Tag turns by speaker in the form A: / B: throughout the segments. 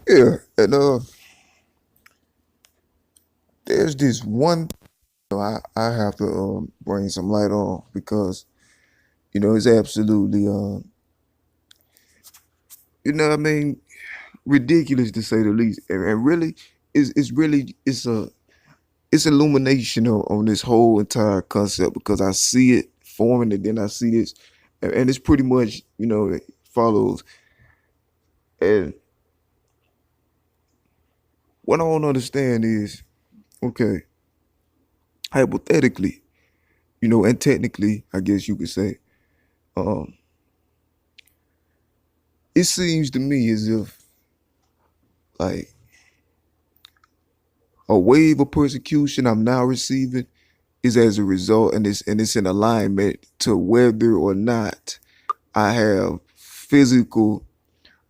A: Yeah, and there's this one I have to bring some light on because it's absolutely what I mean ridiculous to say the least, and really it's really it's illumination on this whole entire concept because I see it forming and then I see this, and it's pretty much it follows. And what I don't understand is, okay, hypothetically, and technically, I guess you could say, um, it seems to me as if like a wave of persecution I'm now receiving is as a result, and it's in alignment to whether or not I have physical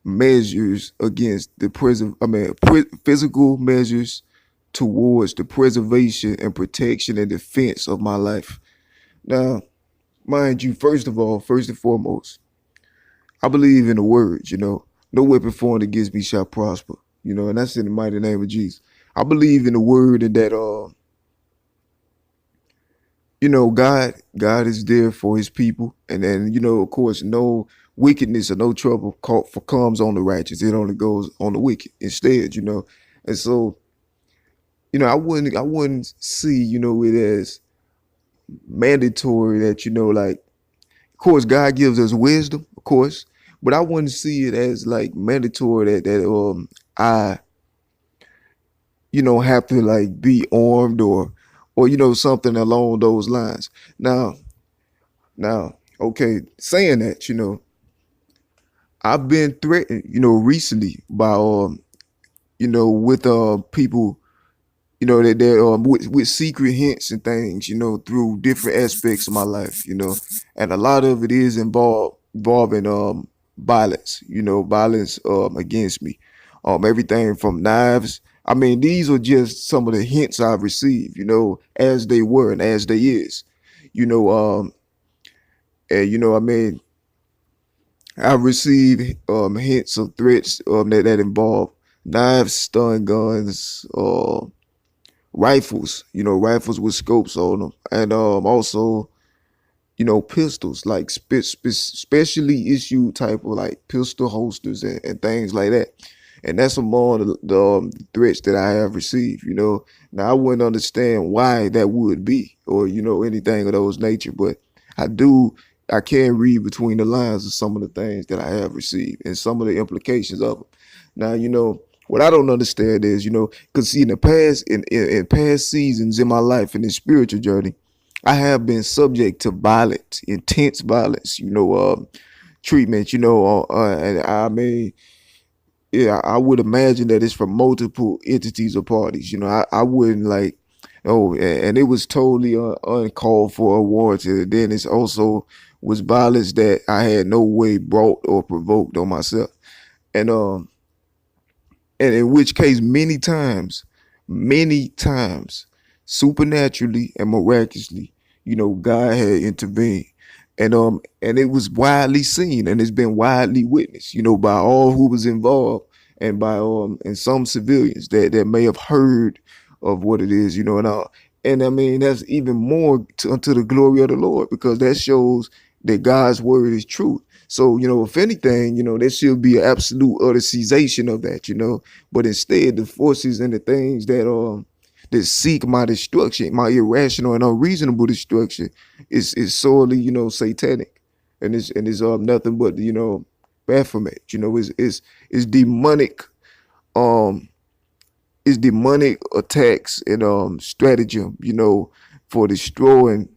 A: measures against the physical measures towards the preservation and protection and defense of my life. Now, mind you, first and foremost, I believe in the words, no weapon formed against me shall prosper, and that's in the mighty name of Jesus. I believe in the word and that God is there for his people. And then, of course, no wickedness or no trouble comes on the righteous. It only goes on the wicked instead, And so, I wouldn't see, it as mandatory that, like, of course, God gives us wisdom, of course, but I wouldn't see it as like mandatory that I, have to like be armed or something along those lines. Now, okay, saying that, I've been threatened, recently by with people, that they're with secret hints and things, through different aspects of my life, and a lot of it is involving violence, violence against me, everything from knives. I mean, these are just some of the hints I've received, as they were and as they is, you know, and I mean, I've received hints of threats that involve knives, stun guns, rifles, rifles with scopes on them, and also, pistols, like specially issued type of like pistol holsters and things like that. And that's among the threats that I have received, Now, I wouldn't understand why that would be or, anything of those nature, but I do, I can read between the lines of some of the things that I have received and some of the implications of them. Now, what I don't understand is, because see, in the past, in past seasons in my life in this spiritual journey, I have been subject to violence, intense violence, treatment, and I mean, yeah, I would imagine that it's from multiple entities or parties. I wouldn't like, oh, and it was totally uncalled for or warranted. Then it's also was violence that I had no way brought or provoked on myself, and and in which case many times, supernaturally and miraculously, God had intervened. And it was widely seen and it's been widely witnessed, by all who was involved and by and some civilians that may have heard of what it is, and I mean that's even more unto the glory of the Lord because that shows that God's word is true. So, if anything, there should be an absolute utter cessation of that, but instead, the forces and the things that seek my destruction, my irrational and unreasonable destruction, is solely, satanic, and it's nothing but Baphomet. It's demonic, um, it's demonic attacks and stratagem, for destroying,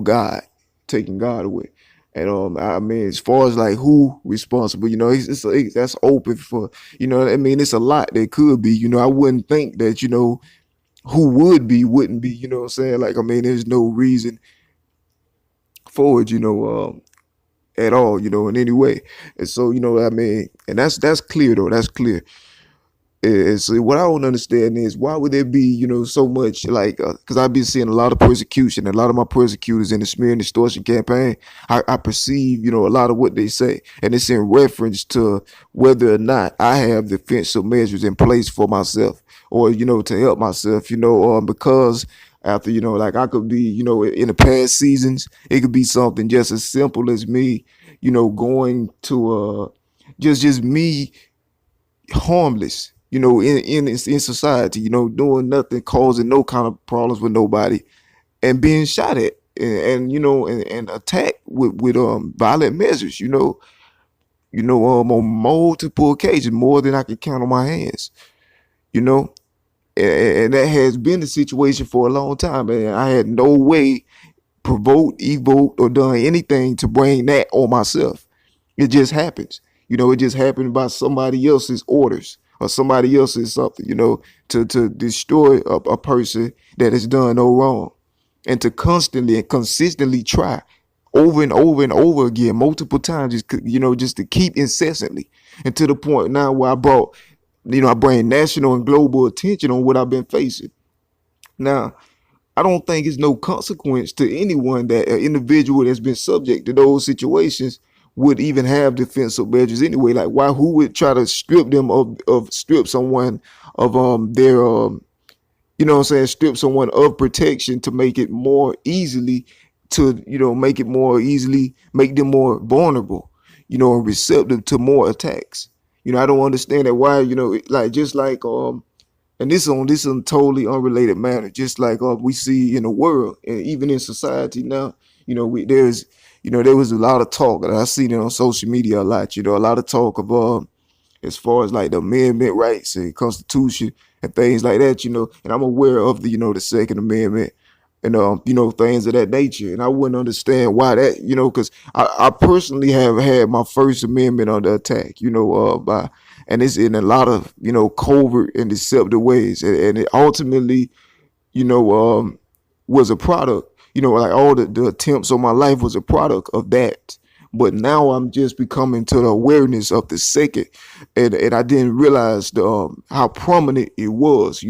A: God, taking God away. And I mean, as far as like who responsible, that's open for, I mean, it's a lot that could be, I wouldn't think that, who would be, wouldn't be, what I'm saying? Like, I mean, there's no reason for it, at all, in any way. And so, I mean, and that's clear though, that's clear. And so what I don't understand is why would there be, so much like, because I've been seeing a lot of persecution, and a lot of my persecutors in the smear and extortion campaign. I perceive, a lot of what they say, and it's in reference to whether or not I have defensive measures in place for myself, or to help myself, because after, like I could be, in the past seasons, it could be something just as simple as me, going to just me harmless, in society, doing nothing, causing no kind of problems with nobody, and being shot at, and attacked with violent measures, on multiple occasions, more than I can count on my hands, you know. And that has been the situation for a long time, and I had no way provoked, evoked, or done anything to bring that on myself. It just happens. It just happened by somebody else's orders or somebody else's something, to destroy a person that has done no wrong. And to constantly and consistently try over and over and over again, multiple times, just to keep incessantly. And to the point now where I bring national and global attention on what I've been facing. Now, I don't think it's no consequence to anyone that an individual that's been subject to those situations would even have defensive measures anyway. Like, why? Who would try to strip them of strip someone of their what I'm saying, strip someone of protection to make it more easily to make it more easily make them more vulnerable, and receptive to more attacks. I don't understand that why, like, just like and this on totally unrelated matter, just like we see in the world and even in society now. There was a lot of talk, and I seen it on social media a lot. A lot of talk of as far as like the amendment rights and constitution and things like that. And I'm aware of the Second Amendment and things of that nature. And I wouldn't understand why that, because I personally have had my First Amendment under attack, by, and it's in a lot of covert and deceptive ways, and it ultimately, you know was a product, like all the attempts on my life was a product of that. But now I'm just becoming to the awareness of the second, and I didn't realize how prominent it was,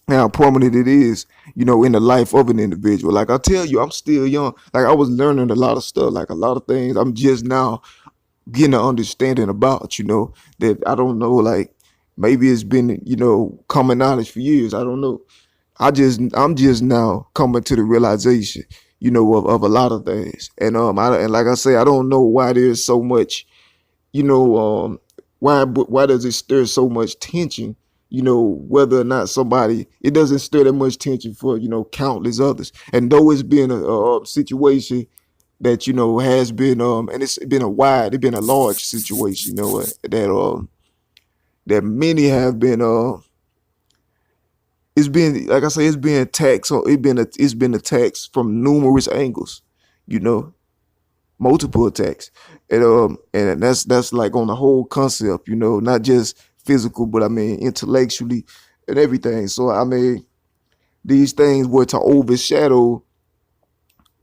A: how prominent it is, in the life of an individual. Like I tell you, I'm still young. Like I was learning a lot of stuff, like a lot of things. I'm just now getting an understanding about, that I don't know, like maybe it's been, common knowledge for years. I don't know. I'm just now coming to the realization, of a lot of things. And like I say, I don't know why there's so much, you know, why does it stir so much tension? Whether or not somebody, it doesn't stir that much tension for countless others. And though it's been a situation that has been and it's been a large situation, that many have been it's been, like I say, it's been attacks. So it's been attacks from numerous angles, you know, multiple attacks, and that's like on the whole concept, not just physical, but I mean intellectually and everything. So I mean, these things were to overshadow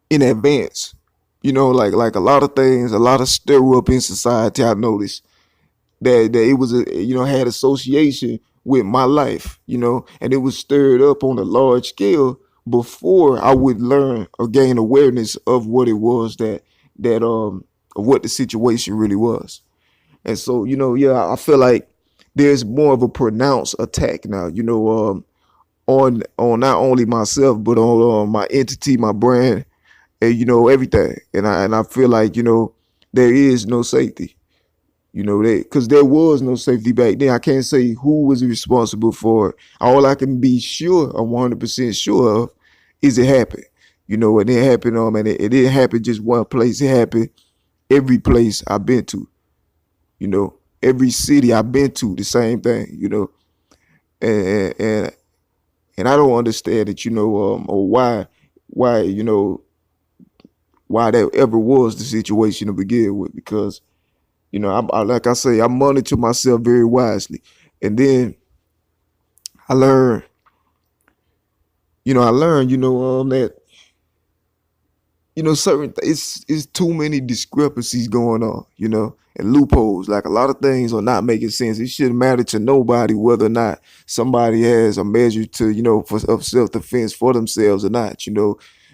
A: in advance, like a lot of things, a lot of stir up in society. I noticed that it was had association with my life, and it was stirred up on a large scale before I would learn or gain awareness of what it was that of what the situation really was. And so, yeah, I feel like there's more of a pronounced attack now, on not only myself but on my entity, my brand, and everything. And I feel like there is no safety. Because there was no safety back then. I can't say who was responsible for it. All I can be sure, I'm 100% sure of, is it happened. And it happened, and it didn't happen just one place. It happened every place I've been to. Every city I've been to, the same thing. And and I don't understand it. Or why why that ever was the situation to begin with, because like I say, I monitor myself very wisely. And then I learned, that certain it's too many discrepancies going on, and loopholes. Like a lot of things are not making sense. It shouldn't matter to nobody whether or not somebody has a measure to, for of self defense for themselves or not.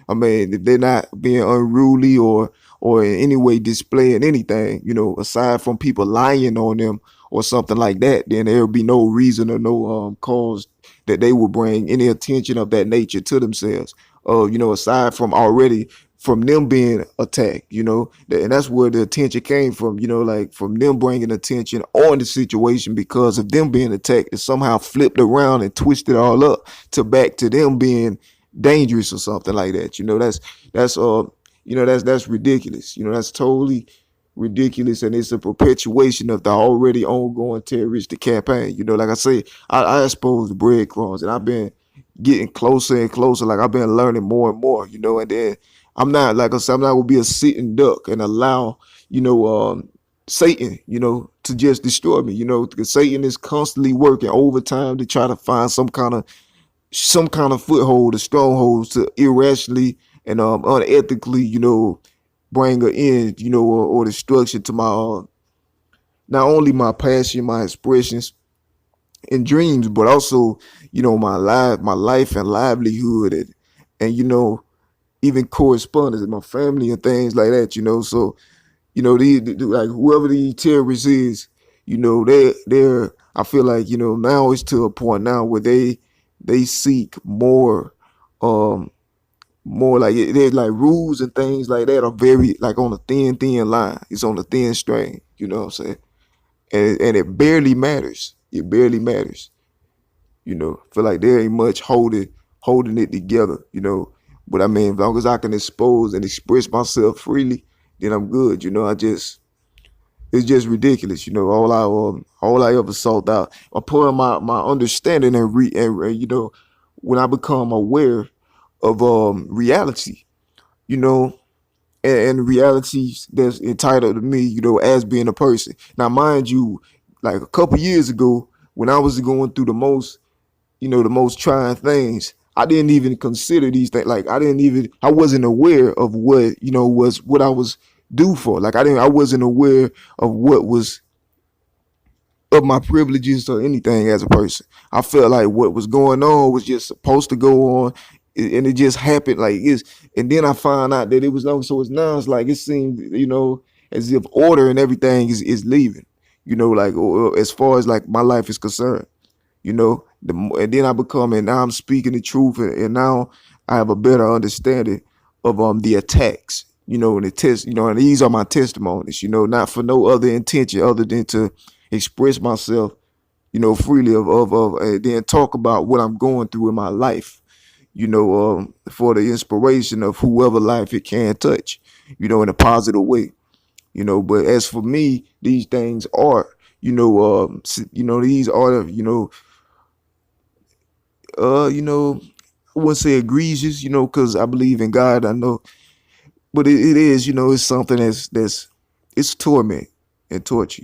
A: I mean, if they're not being unruly or in any way displaying anything, aside from people lying on them or something like that, then there will be no reason or no cause that they will bring any attention of that nature to themselves. Aside from already from them being attacked, and that's where the attention came from, like from them bringing attention on the situation because of them being attacked. It somehow flipped around and twisted all up to back to them being dangerous or something like that. That's ridiculous. That's totally ridiculous, and it's a perpetuation of the already ongoing terroristic campaign. Like I say, I expose the breadcrumbs, and I've been getting closer and closer. Like I've been learning more and more, and then I'm not, like I said, I'm not gonna be a sitting duck and allow, Satan, to just destroy me, because Satan is constantly working overtime to try to find some kind of foothold or strongholds to irrationally and unethically, bring an end, or destruction to my not only my passion, my expressions and dreams, but also, my life and livelihood and even correspondence with my family and things like that. So, like whoever the terrorist is, they're I feel like, now it's to a point now where they seek um more like there's like rules and things like that are very like on a thin line. It's on a thin string, you know what I'm saying? And it barely matters. It barely matters. Feel like there ain't much holding it together, But I mean, as long as I can expose and express myself freely, then I'm good. It's just ridiculous. All I ever sought out. I put on my understanding and when I become aware of reality, you know, and realities that's entitled to me, as being a person. Now, mind you, like a couple years ago, when I was going through the most trying things, I didn't even consider these things. Like I wasn't aware of what, was what I was due for. Like I wasn't aware of what was of my privileges or anything as a person. I felt like what was going on was just supposed to go on, and it just happened like it's. And then I found out that it was no. So it's now it's like it seemed, as if order and everything is leaving. Like or as far as like my life is concerned. And then I become, and now I'm speaking the truth, and now I have a better understanding of the attacks, and the test, and these are my testimonies, not for no other intention other than to express myself, freely of and then talk about what I'm going through in my life, for the inspiration of whoever life it can touch, in a positive way, But as for me, these things are, these are, I wouldn't say egregious, because I believe in God. I know, but it is, it's something it's torment and torture,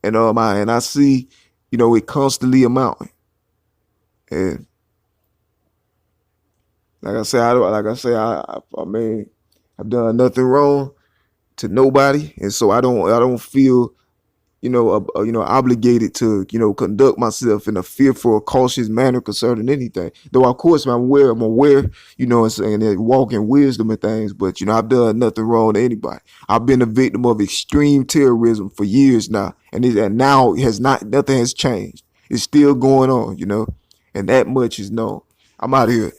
A: and I see, it constantly amounting, and I mean, I've done nothing wrong to nobody, and so I don't feel obligated to, conduct myself in a fearful or cautious manner concerning anything. Though, of course, I'm aware, and walk in wisdom and things, but, I've done nothing wrong to anybody. I've been a victim of extreme terrorism for years now, and now nothing has changed. It's still going on, and that much is known. I'm out of here.